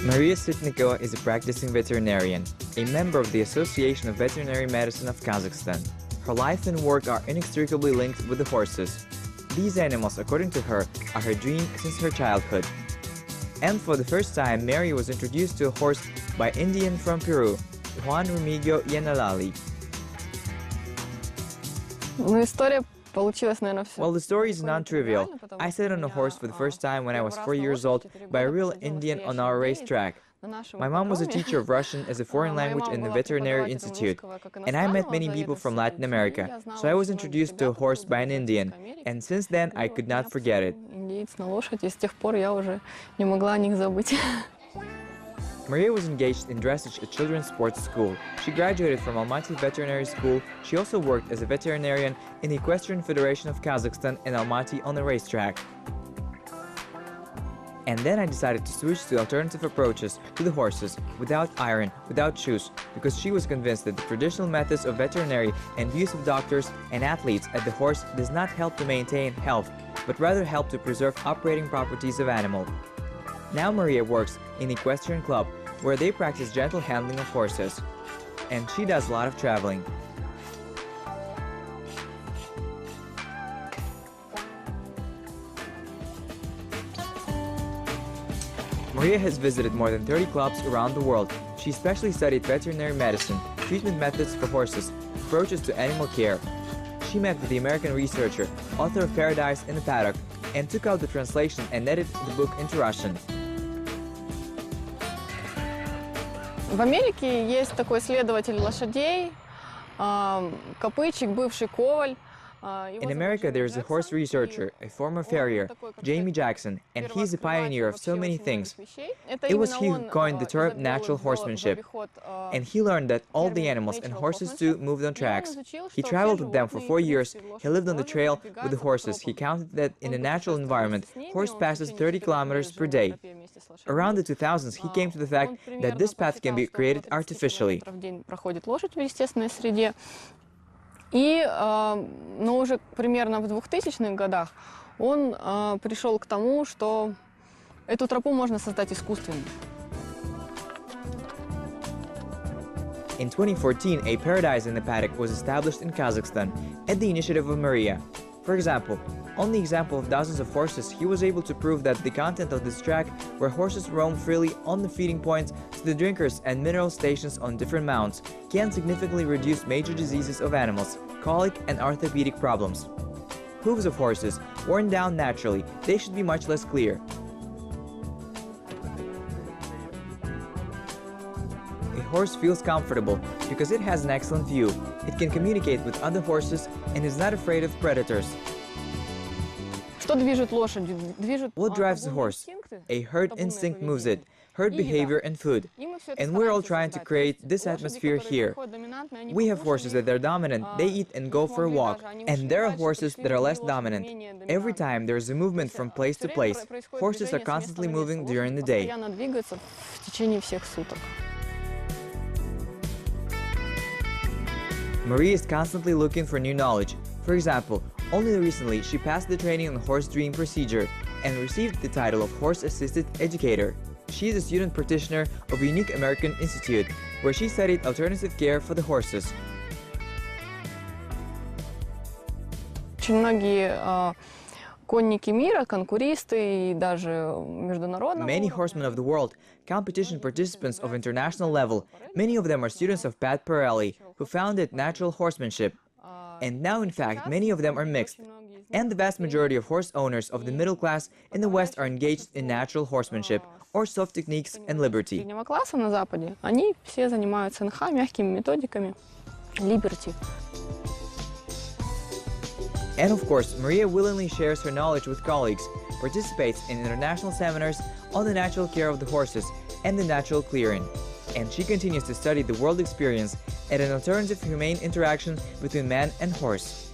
Maria Sytnikova is a practicing veterinarian, a member of the Association of Veterinary Medicine of Kazakhstan. Her life and work are inextricably linked with the horses. These animals, according to her, are her dream since her childhood. And for the first time, Mary was introduced to a horse by Indian from Peru, Juan Remigio Yanalali. Well, the story is non-trivial. I sat on a horse for the first time when I was 4 years old by a real Indian on our racetrack. My mom was a teacher of Russian as a foreign language in the Veterinary Institute, and I met many people from Latin America, so I was introduced to a horse by an Indian, and since then I could not forget it. Maria was engaged in dressage at children's sports school. She graduated from Almaty Veterinary School. She also worked as a veterinarian in the Equestrian Federation of Kazakhstan in Almaty on the racetrack. And then I decided to switch to alternative approaches to the horses, without iron, without shoes, because she was convinced that the traditional methods of veterinary and the use of doctors and athletes at the horse does not help to maintain health, but rather help to preserve operating properties of animal. Now Maria works in the Equestrian Club, where they practice gentle handling of horses. And she does a lot of traveling. Maria has visited more than 30 clubs around the world. She especially studied veterinary medicine, treatment methods for horses, approaches to animal care. She met with the American researcher, author of Paradise in the Paddock, and took out the translation and edited the book into Russian. В Америке есть такой исследователь лошадей, копытчик, бывший коваль. In America, there is a horse researcher, a former farrier, Jamie Jackson, and he is a pioneer of so many things. It was he who coined the term natural horsemanship, and he learned that all the animals, and horses too, moved on tracks. He traveled with them for 4 years, he lived on the trail with the horses. He counted that in a natural environment, horse passes 30 kilometers per day. Around the 2000s, he came to the fact that this path can be created artificially. Но уже примерно в 2000-х годах он пришел к тому, что эту тропу можно создать искусственно. In 2014, a paradise in the paddock was established in Kazakhstan at the initiative of Maria. For example, on the example of dozens of horses, he was able to prove that the content of this track, where horses roam freely on the feeding points to the drinkers and mineral stations on different mounts, can significantly reduce major diseases of animals, colic and orthopedic problems. Hooves of horses, worn down naturally, they should be much less clear. A horse feels comfortable because it has an excellent view. It can communicate with other horses and is not afraid of predators. What drives the horse? A herd instinct moves it, herd behavior and food. And we're all trying to create this atmosphere here. We have horses that are dominant, they eat and go for a walk. And there are horses that are less dominant. Every time there is a movement from place to place. Horses are constantly moving during the day. Maria is constantly looking for new knowledge. For example, only recently she passed the training on horse dream procedure and received the title of horse-assisted educator. She is a student practitioner of a unique American institute, where she studied alternative care for the horses. Many horsemen of the world, competition participants of international level, many of them are students of Pat Pirelli, who founded natural horsemanship. And now, in fact, many of them are mixed. And the vast majority of horse owners of the middle class in the West are engaged in natural horsemanship, or soft techniques and liberty. And of course, Maria willingly shares her knowledge with colleagues, participates in international seminars on the natural care of the horses and the natural clearing. And she continues to study the world experience and an alternative humane interaction between man and horse.